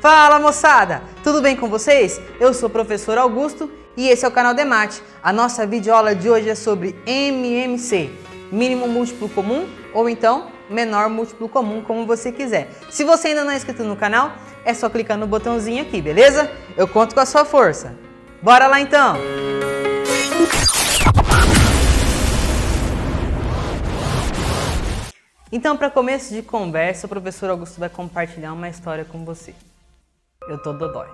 Fala moçada, tudo bem com vocês? Eu sou o professor Augusto e esse é o canal Demate. A nossa videoaula de hoje é sobre MMC, mínimo múltiplo comum ou então menor múltiplo comum, como você quiser. Se você ainda não é inscrito no canal, é só clicar no botãozinho aqui, beleza? Eu conto com a sua força. Bora lá então! Então, para começo de conversa, o professor Augusto vai compartilhar uma história com você. Eu tô dodói.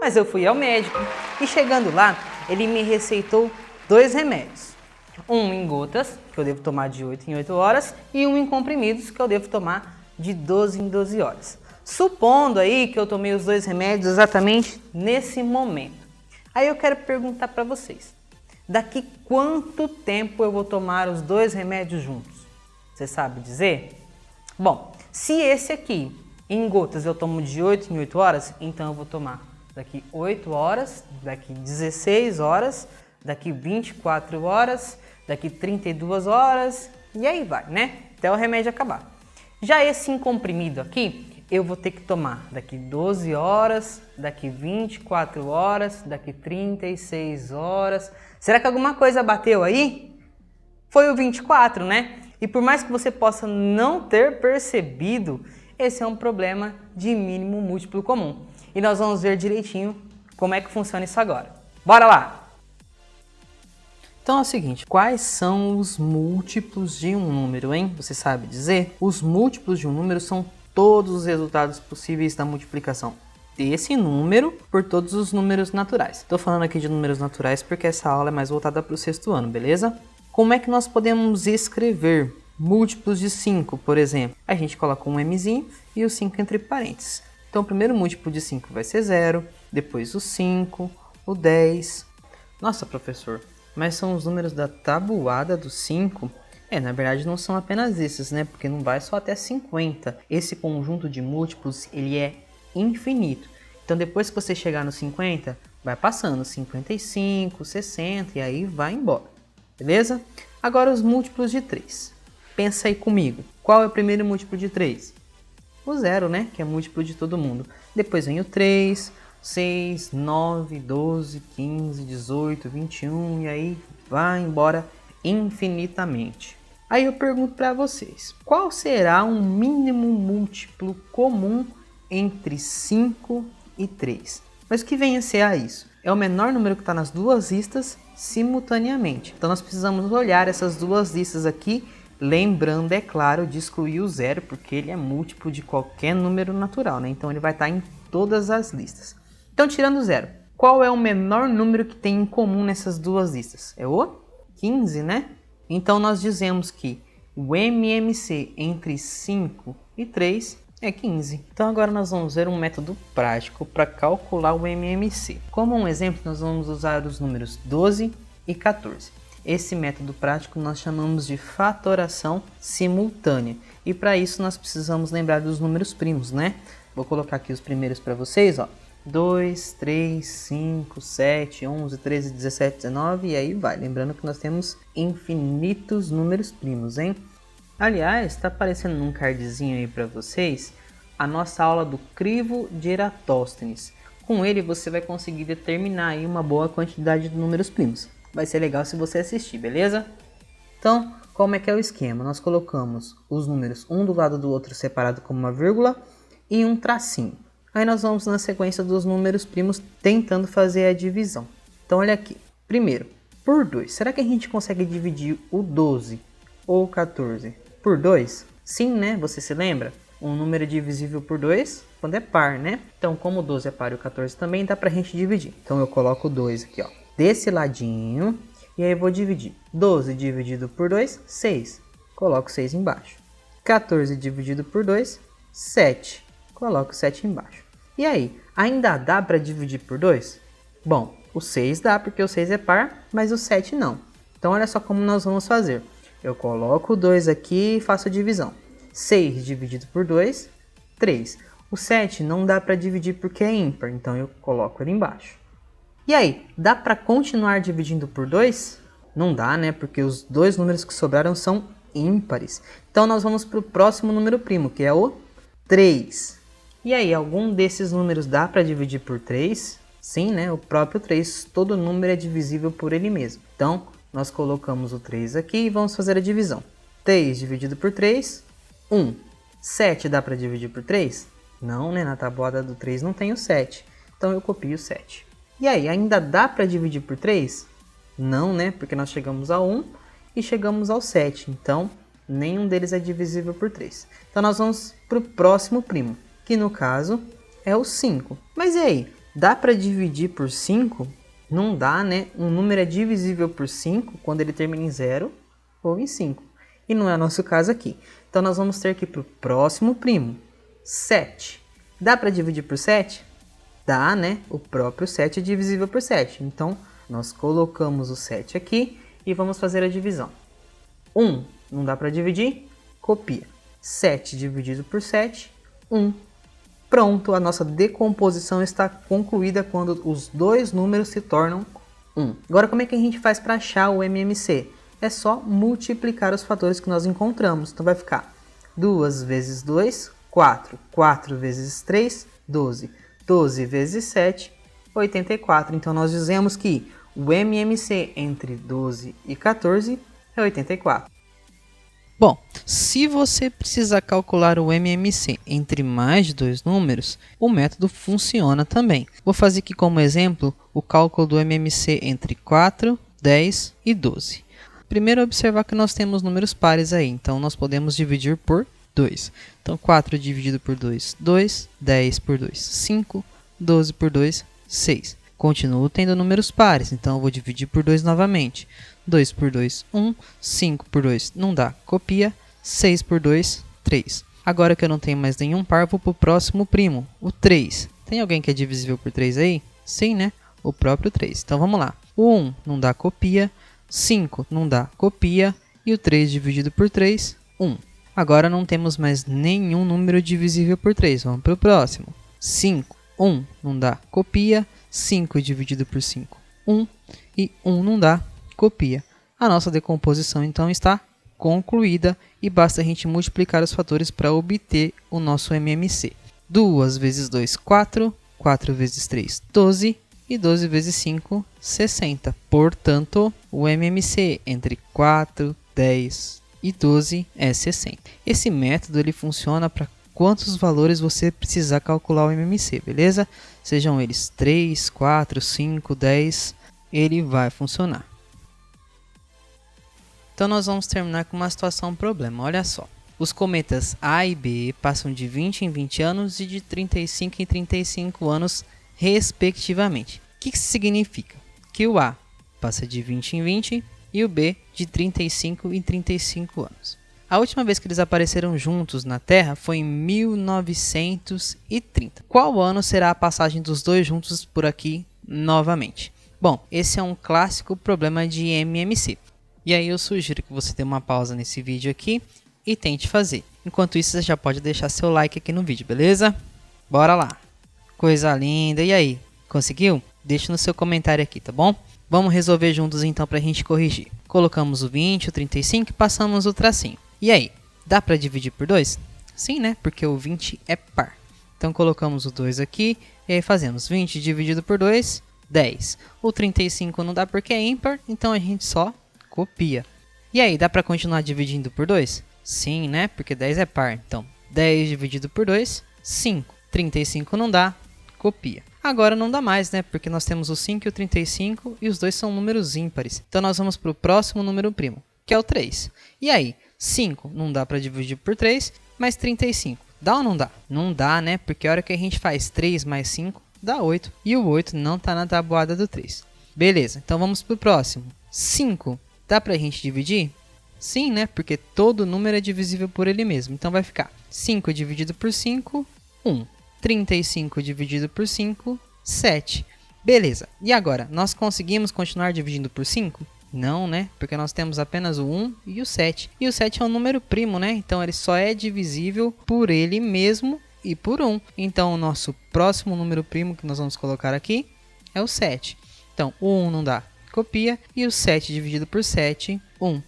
Mas eu fui ao médico e chegando lá, ele me receitou 2 remédios. Um em gotas, que eu devo tomar de 8 em 8 horas, e um em comprimidos, que eu devo tomar de 12 em 12 horas. Supondo aí que eu tomei os 2 remédios exatamente nesse momento. Aí eu quero perguntar para vocês, daqui quanto tempo eu vou tomar os 2 remédios juntos? Você sabe dizer? Bom, se esse aqui, em gotas, eu tomo de 8 em 8 horas, então eu vou tomar daqui 8 horas, daqui 16 horas, daqui 24 horas, daqui 32 horas, e aí vai, né? Até o remédio acabar. Já esse em comprimido aqui, eu vou ter que tomar daqui 12 horas, daqui 24 horas, daqui 36 horas. Será que alguma coisa bateu aí? Foi o 24, né? E por mais que você possa não ter percebido, esse é um problema de mínimo múltiplo comum. E nós vamos ver direitinho como é que funciona isso agora. Bora lá! Então é o seguinte, quais são os múltiplos de um número, hein? Você sabe dizer? Os múltiplos de um número são todos os resultados possíveis da multiplicação desse número por todos os números naturais. Estou falando aqui de números naturais porque essa aula é mais voltada para o 6º ano, beleza? Como é que nós podemos escrever múltiplos de 5, por exemplo? A gente coloca um mzinho e o 5 entre parênteses. Então o primeiro múltiplo de 5 vai ser 0, depois o 5, o 10. Nossa, professor, mas são os números da tabuada do 5? Na verdade não são apenas esses, né? Porque não vai só até 50. Esse conjunto de múltiplos, ele é infinito. Então depois que você chegar no 50, vai passando 55, 60 e aí vai embora. Beleza? Agora os múltiplos de 3. Pensa aí comigo. Qual é o primeiro múltiplo de 3? O 0, né? Que é múltiplo de todo mundo. Depois vem o 3, 6, 9, 12, 15, 18, 21 e aí vai embora infinitamente. Aí eu pergunto para vocês, qual será um mínimo múltiplo comum entre 5 e 3? Mas o que vem a ser isso? É o menor número que está nas duas listas simultaneamente. Então nós precisamos olhar essas duas listas aqui, lembrando, é claro, de excluir o 0, porque ele é múltiplo de qualquer número natural, né? Então ele vai estar em todas as listas. Então tirando o 0, qual é o menor número que tem em comum nessas duas listas? É o 15, né? Então nós dizemos que o MMC entre 5 e 3 é 15. Então agora nós vamos ver um método prático para calcular o MMC. Como um exemplo, nós vamos usar os números 12 e 14. Esse método prático nós chamamos de fatoração simultânea. E para isso nós precisamos lembrar dos números primos, né? Vou colocar aqui os primeiros para vocês, ó. 2, 3, 5, 7, 11, 13, 17, 19 e aí vai. Lembrando que nós temos infinitos números primos, hein? Aliás, está aparecendo num cardzinho aí para vocês a nossa aula do crivo de Eratóstenes. Com ele você vai conseguir determinar aí uma boa quantidade de números primos. Vai ser legal se você assistir, beleza? Então, como é que é o esquema? Nós colocamos os números um do lado do outro separado com uma vírgula e um tracinho. Aí nós vamos na sequência dos números primos tentando fazer a divisão. Então olha aqui. Primeiro, por 2. Será que a gente consegue dividir o 12 ou o 14 por 2? Sim, né? Você se lembra? Um número é divisível por 2 quando é par, né? Então como o 12 é par e o 14 também, dá pra gente dividir. Então eu coloco o 2 aqui, ó, desse ladinho. E aí eu vou dividir. 12 dividido por 2, 6. Coloco 6 embaixo. 14 dividido por 2, 7. Coloco 7 embaixo. E aí, ainda dá para dividir por 2? Bom, o 6 dá porque o 6 é par, mas o 7 não. Então olha só como nós vamos fazer. Eu coloco o 2 aqui e faço a divisão. 6 dividido por 2, 3. O 7 não dá para dividir porque é ímpar, então eu coloco ele embaixo. E aí, dá para continuar dividindo por 2? Não dá, né? Porque os dois números que sobraram são ímpares. Então, nós vamos para o próximo número primo, que é o 3. E aí, algum desses números dá para dividir por 3? Sim, né? O próprio 3, todo número é divisível por ele mesmo. Então, nós colocamos o 3 aqui e vamos fazer a divisão. 3 dividido por 3, 1. 7 dá para dividir por 3? Não, né? Na tabuada do 3 não tem o 7. Então, eu copio o 7. E aí, ainda dá para dividir por 3? Não, né? Porque nós chegamos ao 1 e chegamos ao 7. Então, nenhum deles é divisível por 3. Então, nós vamos para o próximo primo, que no caso é o 5. Mas e aí? Dá para dividir por 5? Não dá, né? Um número é divisível por 5 quando ele termina em 0 ou em 5. E não é o nosso caso aqui. Então, nós vamos ter que ir para o próximo primo, 7. Dá para dividir por 7? Dá, né? O próprio 7 é divisível por 7. Então, nós colocamos o 7 aqui e vamos fazer a divisão. 1 não dá para dividir? Copia. 7 dividido por 7, 1. Pronto, a nossa decomposição está concluída quando os dois números se tornam 1. Agora, como é que a gente faz para achar o MMC? É só multiplicar os fatores que nós encontramos. Então, vai ficar 2 vezes 2, 4. 4 vezes 3, 12. 12 vezes 7, 84. Então, nós dizemos que o MMC entre 12 e 14 é 84. Bom, se você precisar calcular o MMC entre mais de dois números, o método funciona também. Vou fazer aqui como exemplo o cálculo do MMC entre 4, 10 e 12. Primeiro, observar que nós temos números pares aí, então nós podemos dividir por 2. Então, 4 dividido por 2, 2, 10 por 2, 5, 12 por 2, 6. Continuo tendo números pares, então eu vou dividir por 2 novamente. 2 por 2, 1. 5 por 2 não dá, copia. 6 por 2, 3. Agora que eu não tenho mais nenhum par, vou para o próximo primo, o 3. Tem alguém que é divisível por 3 aí? Sim, né? O próprio 3. Então vamos lá. O 1 não dá, copia. 5 não dá, copia. E o 3 dividido por 3, 1. Agora não temos mais nenhum número divisível por 3. Vamos para o próximo. 5. 1 não dá, copia. 5 dividido por 5, 1. E 1 não dá, copia. A nossa decomposição então está concluída e basta a gente multiplicar os fatores para obter o nosso MMC. 2 vezes 2, 4. 4 vezes 3, 12. E 12 vezes 5, 60. Portanto, o MMC entre 4, 10 e 12 é 60. Esse método ele funciona para quantos valores você precisar calcular o MMC, beleza? Sejam eles 3, 4, 5, 10, ele vai funcionar. Então nós vamos terminar com uma situação problema, olha só. Os cometas A e B passam de 20 em 20 anos e de 35 em 35 anos, respectivamente. O que isso significa? Que o A passa de 20 em 20 e o B de 35 em 35 anos. A última vez que eles apareceram juntos na Terra foi em 1930. Qual ano será a passagem dos dois juntos por aqui novamente? Bom, esse é um clássico problema de MMC. E aí eu sugiro que você dê uma pausa nesse vídeo aqui e tente fazer. Enquanto isso, você já pode deixar seu like aqui no vídeo, beleza? Bora lá! Coisa linda! E aí, conseguiu? Deixa no seu comentário aqui, tá bom? Vamos resolver juntos então para a gente corrigir. Colocamos o 20, o 35 e passamos o tracinho. E aí, dá para dividir por 2? Sim, né? Porque o 20 é par. Então colocamos o 2 aqui e aí fazemos 20 dividido por 2, 10. O 35 não dá porque é ímpar, então a gente só copia. E aí, dá para continuar dividindo por 2? Sim, né? Porque 10 é par. Então, 10 dividido por 2, 5. 35 não dá, copia. Agora não dá mais, né? Porque nós temos o 5 e o 35 e os dois são números ímpares. Então, nós vamos para o próximo número primo, que é o 3. E aí, 5 não dá para dividir por 3, mas 35. Dá ou não dá? Não dá, né? Porque a hora que a gente faz 3 mais 5, dá 8. E o 8 não está na tabuada do 3. Beleza, então vamos para o próximo. 5. Dá para a gente dividir? Sim, né? Porque todo número é divisível por ele mesmo. Então vai ficar 5 dividido por 5, 1. 35 dividido por 5, 7. Beleza. E agora, nós conseguimos continuar dividindo por 5? Não, né? Porque nós temos apenas o 1 e o 7. E o 7 é um número primo, né? Então ele só é divisível por ele mesmo e por 1. Então o nosso próximo número primo que nós vamos colocar aqui é o 7. Então o 1 não dá, copia. E o 7 dividido por 7, 1.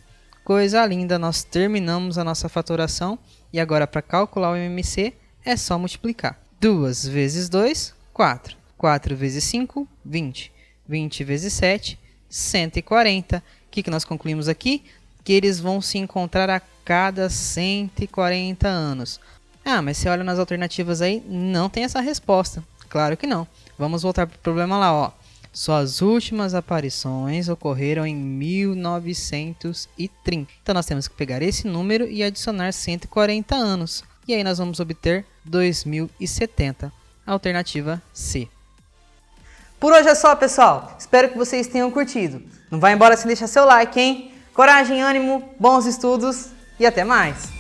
Coisa linda, nós terminamos a nossa fatoração e agora para calcular o MMC é só multiplicar. 2 vezes 2, 4. 4 vezes 5, 20. 20 vezes 7, 140. O que nós concluímos aqui? Que eles vão se encontrar a cada 140 anos. Ah, mas você olha nas alternativas aí, não tem essa resposta. Claro que não. Vamos voltar para o problema lá, ó. Suas últimas aparições ocorreram em 1930. Então nós temos que pegar esse número e adicionar 140 anos. E aí nós vamos obter 2070. Alternativa C. Por hoje é só, pessoal. Espero que vocês tenham curtido. Não vai embora sem deixar seu like, hein? Coragem, ânimo, bons estudos e até mais!